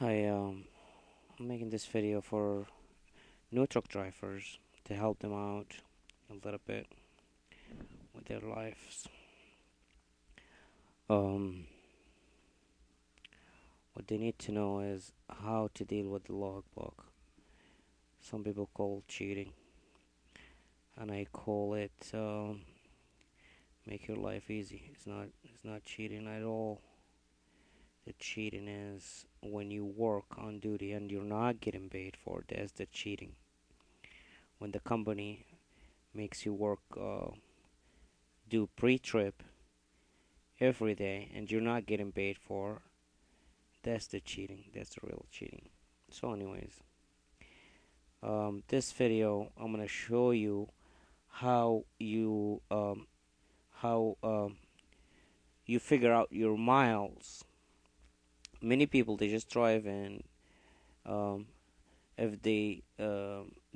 Hi, I'm making this video for new truck drivers to help them out a little bit with their lives. Um, what they need to know is how to deal with the logbook. Some people call cheating, and I call it make your life easy. It's not cheating at all. The cheating is when you work on duty and you're not getting paid for it. That's the cheating. When the company makes you work, do pre-trip every day and you're not getting paid for, that's the cheating. That's the real cheating. So anyways, this video I'm gonna show you how you figure out your miles. Many people, they just drive, and um, if they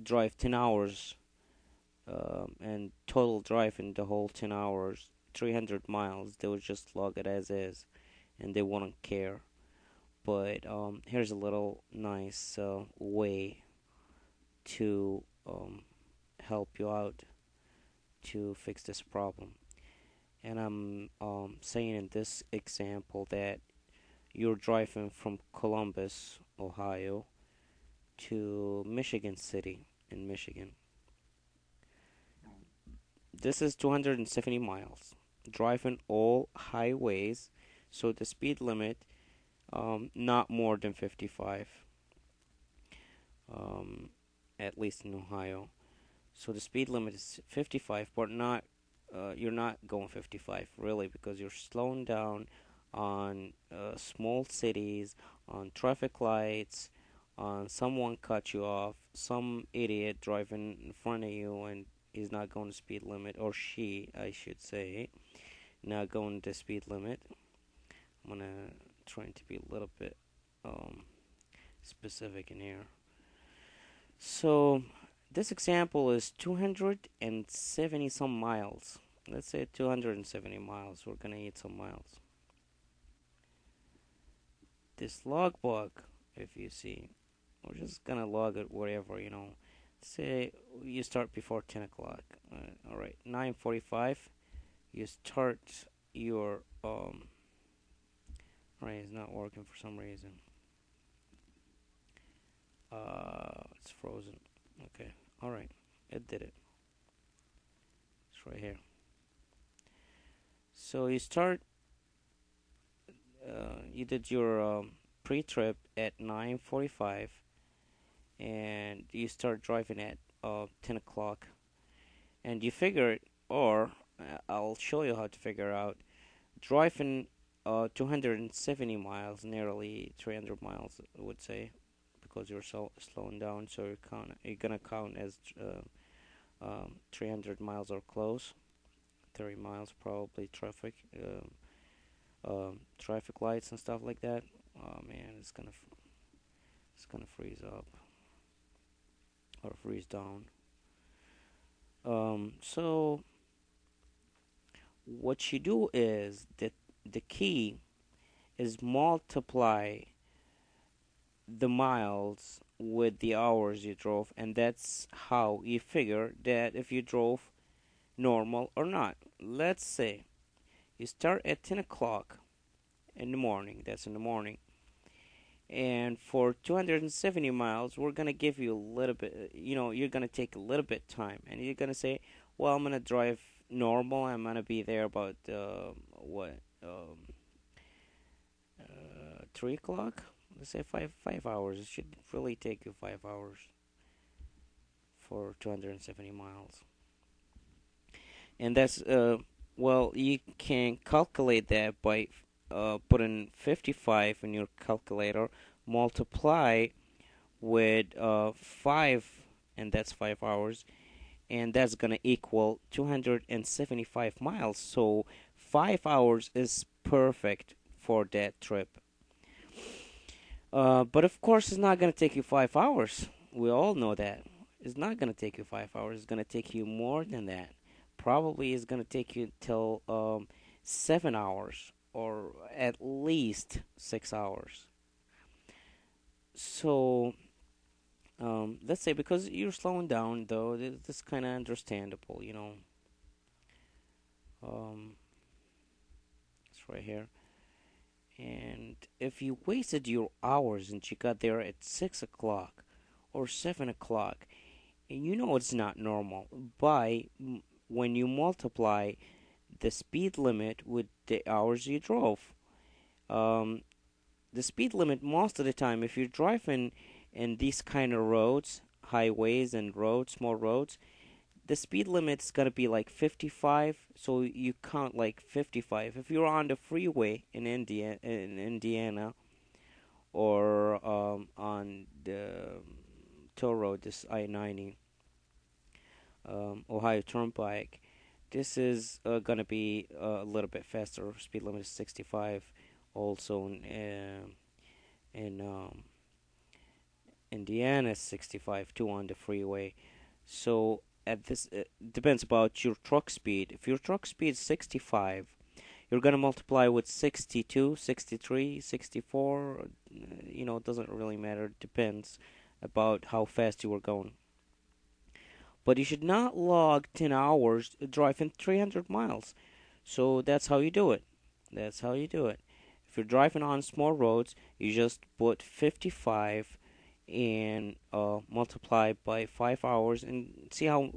drive 10 hours, and total drive in the whole 10 hours 300 miles, they would just log it as is and they wouldn't care. But here's a little nice way to help you out to fix this problem. And I'm saying in this example that you're driving from Columbus, Ohio to Michigan City in Michigan. This is 270 miles. Driving all highways, so the speed limit not more than 55, um, at least in Ohio. So the speed limit is 55, but not you're not going 55 really, because you're slowing down on small cities, on traffic lights, on someone cut you off, some idiot driving in front of you and is not going the speed limit, or she, I should say, not going the speed limit. I'm gonna try to be a little bit um, specific in here. So this example is 270 some miles. Let's say 270 miles. We're gonna eat some miles. This logbook, if you see, we're just gonna log it wherever. Say you start before 10 o'clock. All right, 9:45. You start your Right, it's not working for some reason. It's frozen. Okay, all right, it did it. It's right here. So you did your pre-trip at 9:45, and you start driving at 10 o'clock, and you figure, or I'll show you how to figure out driving 270 miles, nearly 300 miles, I would say, because you're so slowing down. So you're gonna count as 300 miles or close, 30 miles probably traffic lights and stuff like that. Oh man, it's gonna freeze up or freeze down. So what you do is that the key is multiply the miles with the hours you drove, and that's how you figure that if you drove normal or not. Let's say you start at 10 o'clock in the morning. That's in the morning. And for 270 miles, we're gonna give you a little bit. You're gonna take a little bit time, and you're gonna say, "Well, I'm gonna drive normal. I'm gonna be there about what 3 o'clock. Let's say five hours. It should really take you 5 hours for 270 miles, and that's well, you can calculate that by putting 55 in your calculator, multiply with 5, and that's 5 hours, and that's gonna equal 275 miles. So 5 hours is perfect for that trip. But of course, it's not gonna take you 5 hours. We all know that. It's not gonna take you 5 hours. It's gonna take you more than that. Probably it's gonna take you till 7 hours, or at least 6 hours. So let's say because you're slowing down, though, this kind of understandable, Um, it's right here. And if you wasted your hours and you got there at 6 o'clock or 7 o'clock, and it's not normal. When you multiply the speed limit with the hours you drove, um, the speed limit most of the time, if you're driving in these kind of roads, highways and roads, small roads, the speed limit's gonna be like 55. So you count like 55. If you're on the freeway in Indiana, or on the toll road, this I-90, Ohio Turnpike, this is gonna be a little bit faster. Speed limit is 65. Also in Indiana, 65 too on the freeway. So at this depends about your truck speed. If your truck speed is 65, you're gonna multiply with 62, 63, 64. It doesn't really matter. Depends about how fast you were going. But you should not log 10 hours driving 300 miles. So that's how you do it. That's how you do it. If you're driving on small roads, you just put 55 and multiply by 5 hours and see how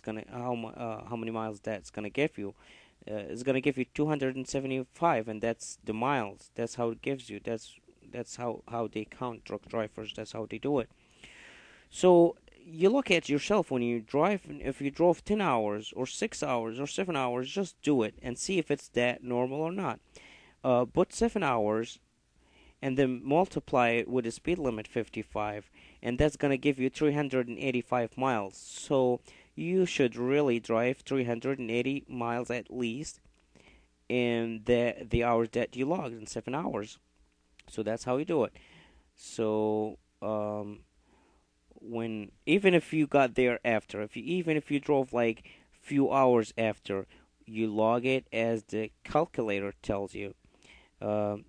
many miles that's gonna give you. It's gonna give you 275, and that's the miles. That's how it gives you. That's how they count truck drivers. That's how they do it. So you look at yourself when you drive. If you drove 10 hours or 6 hours or 7 hours, just do it and see if it's that normal or not. Put 7 hours and then multiply it with the speed limit 55, and that's gonna give you 385 miles. So you should really drive 380 miles at least in the hours that you logged in 7 hours. So that's how you do it. So when even if you got there after, even if you drove like few hours after, you log it as the calculator tells you.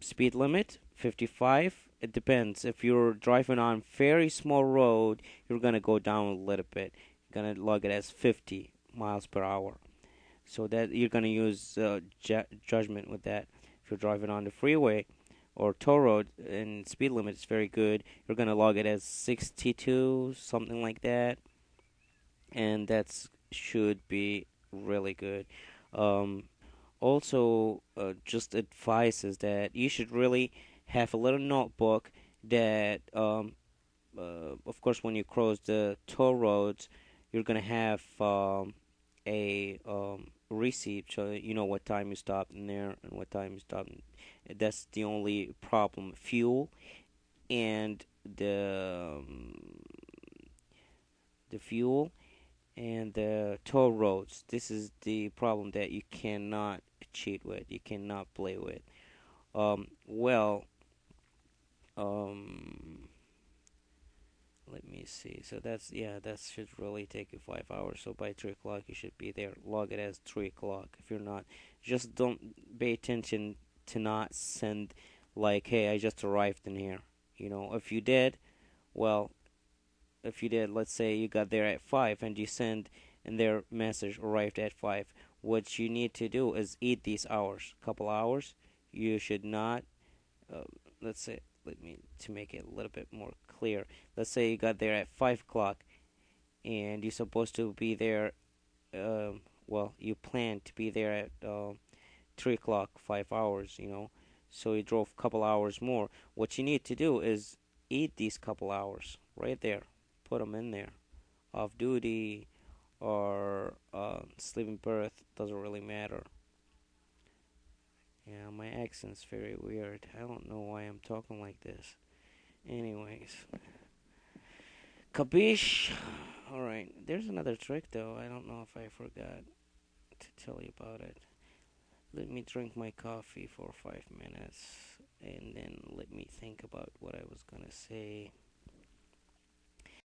Speed limit 55. It depends. If you're driving on very small road, you're gonna go down a little bit. You're gonna log it as 50 miles per hour. So that you're gonna use judgment with that. If you're driving on the freeway or toll road and speed limit is very good, you're gonna log it as 62, something like that, and that's should be really good. Um, Also, just advice is that you should really have a little notebook that, of course, when you cross the toll roads, you're gonna have a receipt so you know what time you stopped in there and what time you stopped. That's the only problem. Fuel and the fuel and the toll roads. This is the problem that you cannot cheat with. You cannot play with. Well, um, let me see. So that's yeah, that should really take you 5 hours. So by 3 o'clock you should be there. Log it as 3 o'clock. If you're not, just don't pay attention to not send like, hey, I just arrived in here. If you did, well, if you did, let's say you got there at 5 and you send and their message arrived at 5, what you need to do is eat these hours, couple hours. You should not, uh, let's say, let me to make it a little bit more clear. Let's say you got there at 5 o'clock and you're supposed to be there. Well, you plan to be there at 3 o'clock, 5 hours. So you drove a couple hours more. What you need to do is eat these couple hours right there. Put them in there. Off duty or sleeping berth doesn't really matter. Yeah, my accent's very weird. I don't know why I'm talking like this. Anyways, kabish. All right, there's another trick though. I don't know if I forgot to tell you about it. Let me drink my coffee for 5 minutes and then let me think about what I was gonna say.